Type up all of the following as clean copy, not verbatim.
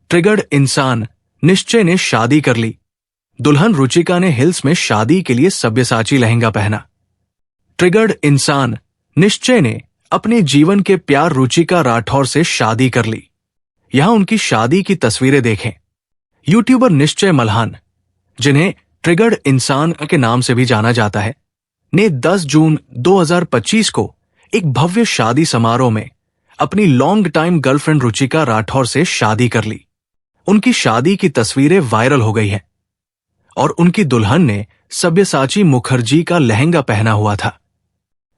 Triggered इंसान निश्चय ने शादी कर ली। दुल्हन रुचिका ने हिल्स में शादी के लिए सब्यसाची लहंगा पहना। ट्रिगर्ड इंसान निश्चय ने अपने जीवन के प्यार रुचिका राठौर से शादी कर ली। यहां उनकी शादी की तस्वीरें देखें। यूट्यूबर निश्चय मल्हान, जिन्हें ट्रिगर्ड इंसान के नाम से भी जाना जाता है, ने 10 जून 2025 को एक भव्य शादी समारोह में अपनी long time girlfriend Ruchika Rathore से शादी कर ली। उनकी शादी की तस्वीरें वायरल हो गई हैं और उनकी दुल्हन ने सब्यसाची मुखर्जी का लहंगा पहना हुआ था।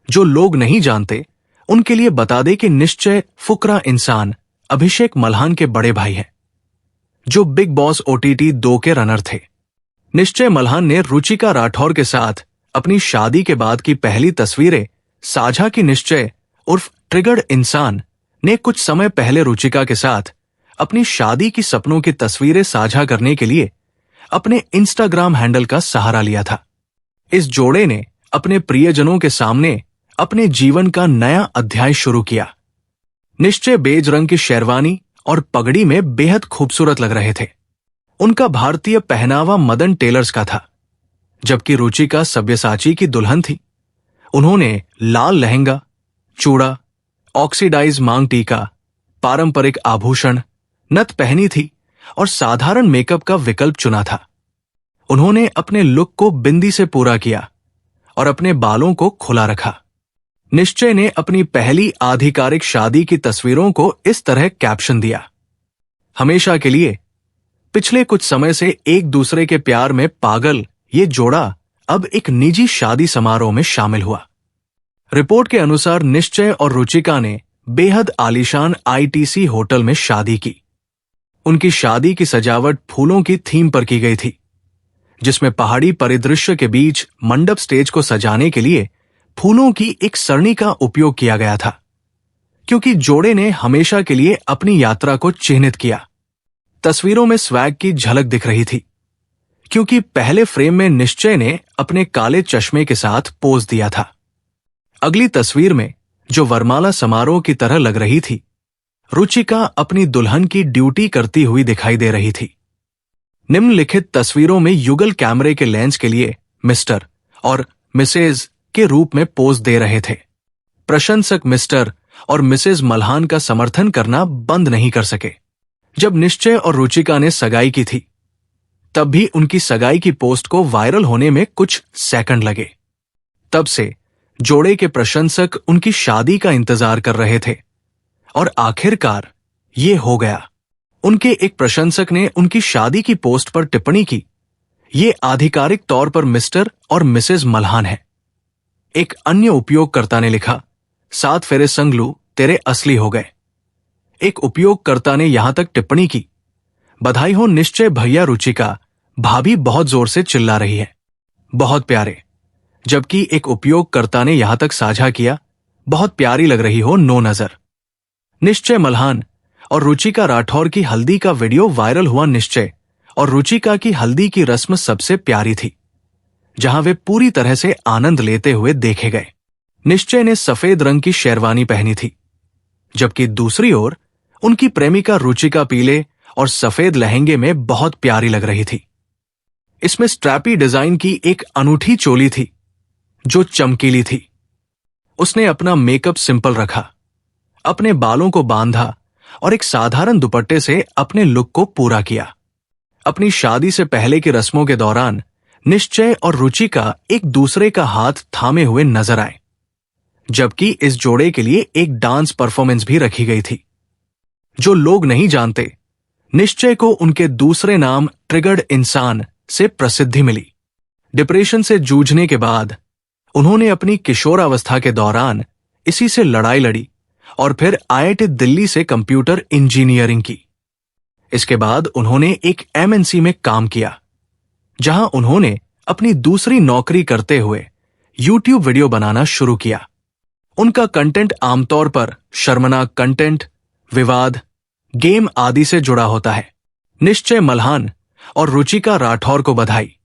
जो लोग नहीं जानते उनके लिए बता दें कि निश्चय फुकरा इंसान अभिषेक मल्हान के बड़े भाई हैं, जो बिग बॉस OTT 2 के रनर थे। निश्चय मल्हान ने रुचिका राठौर के साथ अपनी शादी के बाद की पहली तस्वीरें साझा की। निश्चय उर्फ ट्रिगर्ड इंसान ने कुछ समय पहले रुचिका के साथ अपनी शादी की सपनों की तस्वीरें साझा करने के लिए अपने इंस्टाग्राम हैंडल का सहारा लिया था। इस जोड़े ने अपने प्रियजनों के सामने अपने जीवन का नया अध्याय शुरू किया। निश्चय बेज रंग की शेरवानी और पगड़ी में बेहद खूबसूरत लग रहे थे। उनका भारतीय पहनावा मदन टेलर्स का था, जबकि रुचिका सब्यसाची की दुल्हन थी। उन्होंने लाल लहंगा, चूड़ा, ऑक्सीडाइज मांग टीका, पारंपरिक आभूषण, नथ पहनी थी और साधारण मेकअप का विकल्प चुना था। उन्होंने अपने लुक को बिंदी से पूरा किया और अपने बालों को खुला रखा। निश्चय ने अपनी पहली आधिकारिक शादी की तस्वीरों को इस तरह कैप्शन दिया: हमेशा के लिए। पिछले कुछ समय से एक दूसरे के प्यार में पागल ये जोड़ा अब एक निजी शादी समारोह में शामिल हुआ। रिपोर्ट के अनुसार निश्चय और रुचिका ने बेहद आलीशान ITC होटल में शादी की। उनकी शादी की सजावट फूलों की थीम पर की गई थी, जिसमें पहाड़ी परिदृश्य के बीच मंडप स्टेज को सजाने के लिए फूलों की एक सरणी का उपयोग किया गया था, क्योंकि जोड़े ने हमेशा के लिए अपनी यात्रा को चिन्हित किया। तस्वीरों में स्वैग की झलक दिख रही थी, क्योंकि पहले फ्रेम में निश्चय ने अपने काले चश्मे के साथ पोज दिया था। अगली तस्वीर में, जो वरमाला समारोह की तरह लग रही थी, रुचिका अपनी दुल्हन की ड्यूटी करती हुई दिखाई दे रही थी। निम्नलिखित तस्वीरों में युगल कैमरे के लेंस के लिए मिस्टर और मिसेज के रूप में पोज दे रहे थे। प्रशंसक मिस्टर और मिसेज मल्हान का समर्थन करना बंद नहीं कर सके। जब निश्चय और रुचिका ने सगाई की थी, तब भी उनकी सगाई की पोस्ट को वायरल होने में कुछ सेकंड लगे। तब से जोड़े के प्रशंसक उनकी शादी का इंतजार कर रहे थे और आखिरकार ये हो गया। उनके एक प्रशंसक ने उनकी शादी की पोस्ट पर टिप्पणी की: ये आधिकारिक तौर पर मिस्टर और मिसेज मल्हान है। एक अन्य उपयोगकर्ता ने लिखा: 7 फेरे संग लू, तेरे असली हो गए। एक उपयोगकर्ता ने यहां तक टिप्पणी की: बधाई हो निश्चय भैया रुचिका, भाभी बहुत जोर से चिल्ला रही है, बहुत प्यारे। जबकि एक उपयोगकर्ता ने यहां तक साझा किया: बहुत प्यारी लग रही हो नो नजर। निश्चय मल्हान और रुचिका राठौर की हल्दी का वीडियो वायरल हुआ। निश्चय और रुचिका की हल्दी की रस्म सबसे प्यारी थी, जहां वे पूरी तरह से आनंद लेते हुए देखे गए। निश्चय ने सफेद रंग की शेरवानी पहनी थी, जबकि दूसरी ओर उनकी प्रेमिका रुचिका पीले और सफेद लहंगे में बहुत प्यारी लग रही थी। इसमें स्ट्रैपी डिजाइन की एक अनूठी चोली थी, जो चमकीली थी। उसने अपना मेकअप सिंपल रखा, अपने बालों को बांधा और एक साधारण दुपट्टे से अपने लुक को पूरा किया। अपनी शादी से पहले की रस्मों के दौरान निश्चय और रुचिका एक दूसरे का हाथ थामे हुए नजर आए, जबकि इस जोड़े के लिए एक डांस परफॉर्मेंस भी रखी गई थी। जो लोग नहीं जानते, निश्चय को उनके दूसरे नाम ट्रिगर्ड इंसान से प्रसिद्धि मिली। डिप्रेशन से जूझने के बाद उन्होंने अपनी किशोरावस्था के दौरान इसी से लड़ाई लड़ी और फिर IIT दिल्ली से कंप्यूटर इंजीनियरिंग की। इसके बाद उन्होंने एक MNC में काम किया, जहां उन्होंने अपनी दूसरी नौकरी करते हुए YouTube वीडियो बनाना शुरू किया। उनका कंटेंट आमतौर पर शर्मनाक कंटेंट, विवाद, गेम आदि से जुड़ा होता है। निश्चय मल्हान और रुचिका राठौर को बधाई।